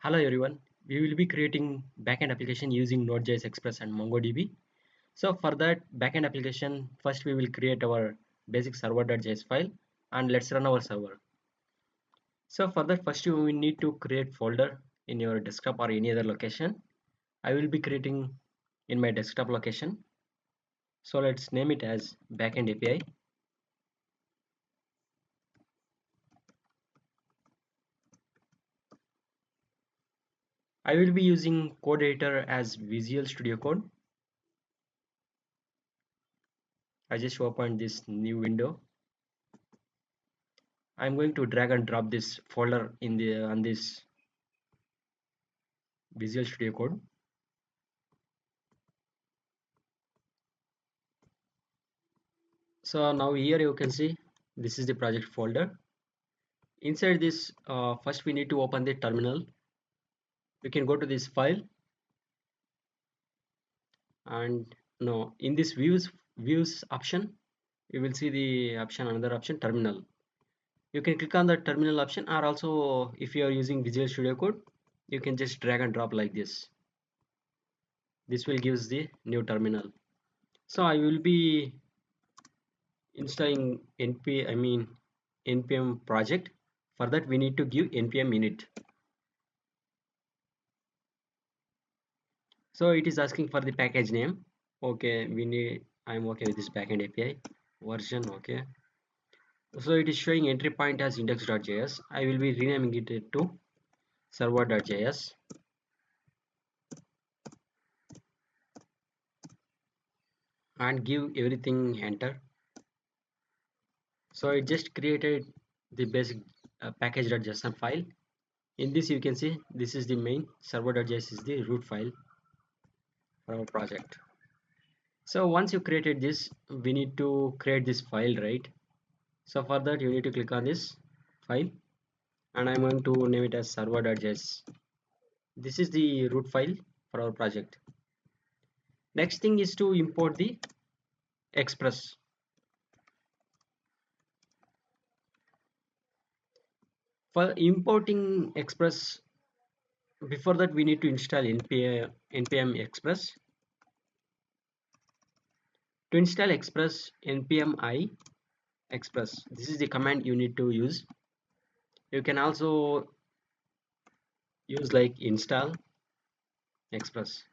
Hello everyone, we will be creating backend application using Node.js Express and MongoDB. So for that backend application, first we will create our basic server.js file and let's run our server. So for that first we need to create folder in your desktop or any other location. I will be creating in my desktop location. So let's name it as backend API. I will be using code editor as Visual Studio Code. I just opened this new window. I'm going to drag and drop this folder in the on this Visual Studio Code. So now here you can see this is the project folder. Inside this, first we need to open the terminal. You can go to this file and no, in this views option, you will see the option another option terminal. You can click on the terminal option, or also if you are using Visual Studio Code, you can just drag and drop like this. This will gives the new terminal. So I will be installing npm project. For that we need to give npm init. So it is asking for the package name. Okay, I'm okay with this backend API version. Okay, so it is showing entry point as index.js. I will be renaming it to server.js. And give everything enter. So it just created the basic package.json file. In this you can see this is the main, server.js is the root file for our project. So once you created this, we need to create this file, right? So for that you need to click on this file and I'm going to name it as server.js. This is the root file for our project. Next thing is to import the express. For importing express, before that we need to install npm express. To install express, npm I express, this is the command you need to use. You can also use like install express.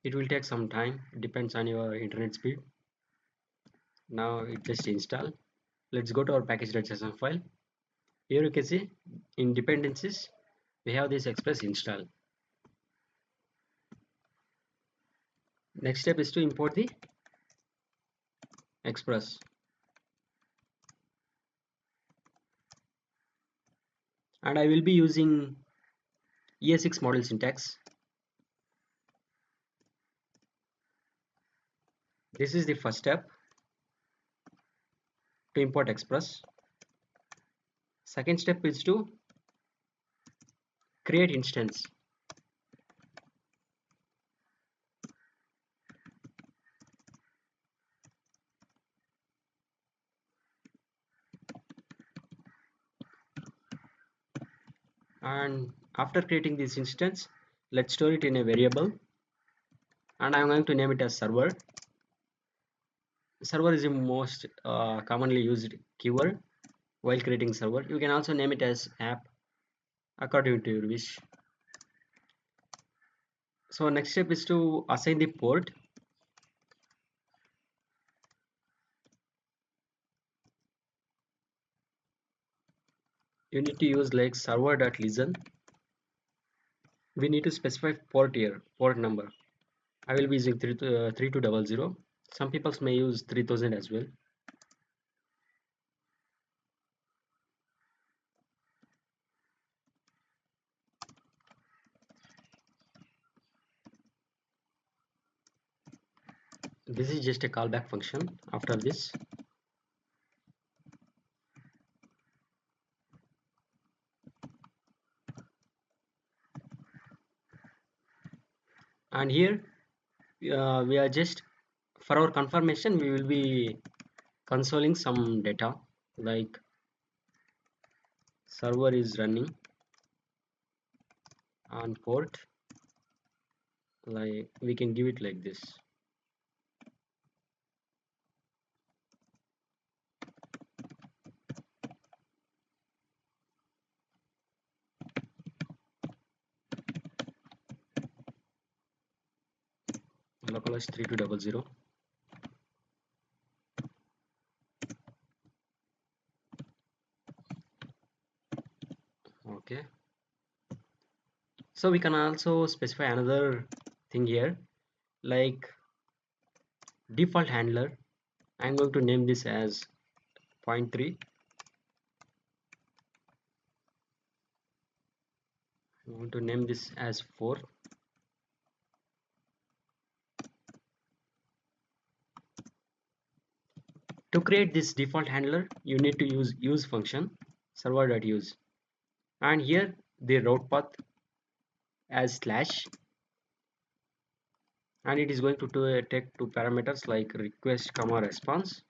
It will take some time, it depends on your internet speed. Now it just install. Let's go to our package.json file. Here you can see in dependencies we have this express install. Next step is to import the express. And I will be using ES6 model syntax. This is the first step to import express. Second step is to create instance. And after creating this instance, let's store it in a variable and I'm going to name it as server. Server is the most commonly used keyword while creating server. You can also name it as app according to your wish. So next step is to assign the port. You need to use like server.listen. We need to specify port here, port number. I will be using 3200. Some people may use 3000 as well. This is just a callback function after this. And here we are just, for our confirmation, we will be consoling some data like server is running on port, like we can give it like this. Localhost 3200. Okay, so we can also specify another thing here, like default handler. I'm going to name this as point 3. I want to name this as 4. To create this default handler, you need to use function server.use, and here the route path as slash, and it is going to take two parameters like request comma response.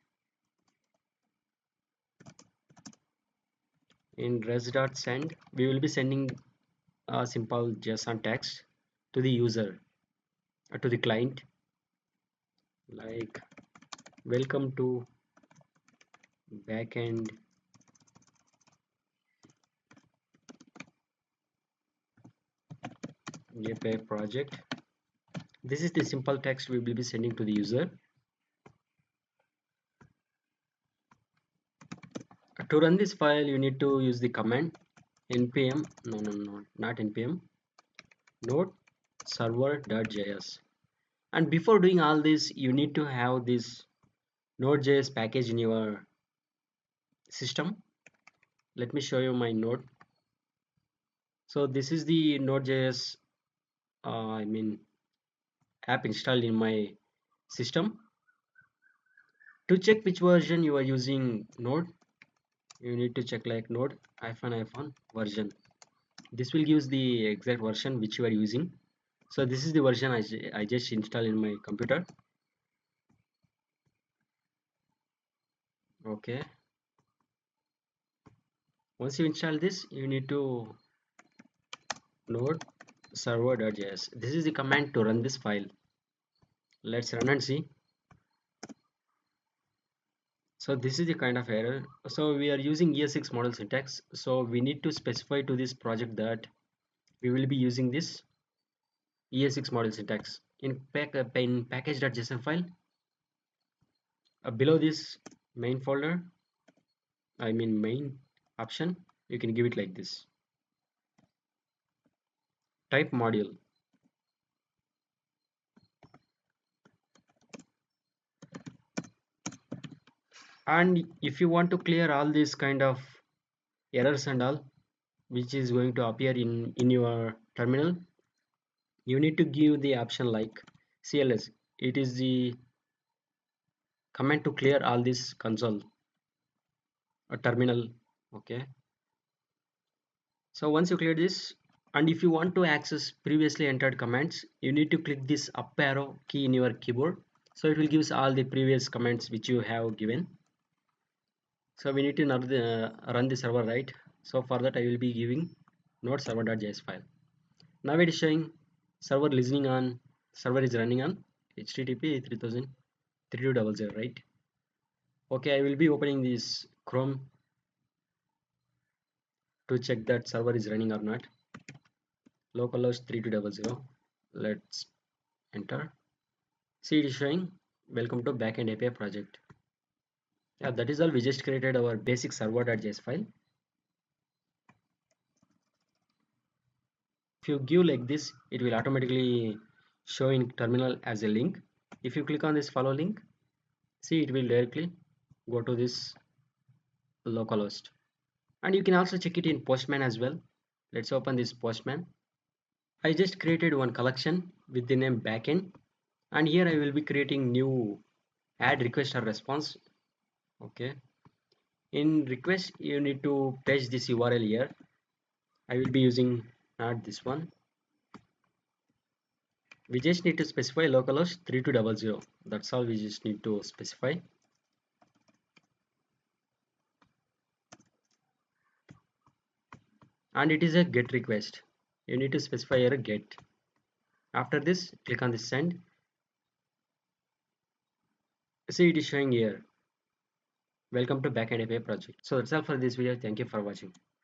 In res.send, we will be sending a simple JSON text to the user, to the client, like welcome to backend API project. This is the simple text we will be sending to the user. To run this file, you need to use the command npm, no, not npm, node server.js. And before doing all this, you need to have this Node.js package in your system. Let me show you my node. So this is the Node.js I mean app installed in my system. To check which version you are using node, you need to check like node -hyphen version. This will give the exact version which you are using. So this is the version I just installed in my computer. Okay, once you install this, you need to node server.js. This is the command to run this file. Let's run and see. So this is the kind of error. So we are using ES6 model syntax, so we need to specify to this project that we will be using this ES6 model syntax in package.json file. Below this main folder, I mean main option, you can give it like this: type module. And if you want to clear all these kind of errors and all which is going to appear in your terminal, you need to give the option like CLS. It is the command to clear all this console or terminal. Okay, so once you clear this, and if you want to access previously entered commands, you need to click this up arrow key in your keyboard, so it will give all the previous commands which you have given. So we need to now run the server, right? So for that I will be giving node server.js file. Now it is showing server is running on http 3000 3200, right? Okay, I will be opening this Chrome to check that server is running or not. Localhost 3200. Let's enter. See, it is showing welcome to backend API project. Yeah, that is all. We just created our basic server.js file. If you give like this, it will automatically show in terminal as a link. If you click on this follow link, see, it will directly go to this localhost. And you can also check it in Postman as well. Let's open this Postman. I just created one collection with the name backend, and here I will be creating new add request or response. Okay, in request you need to paste this URL here. I will be using not this one. We just need to specify localhost 3200. That's all we just need to specify. and it is a get request. You need to specify a get. After this, click on the send. See, it is showing here. Welcome to Backend API project. So that's all for this video. Thank you for watching.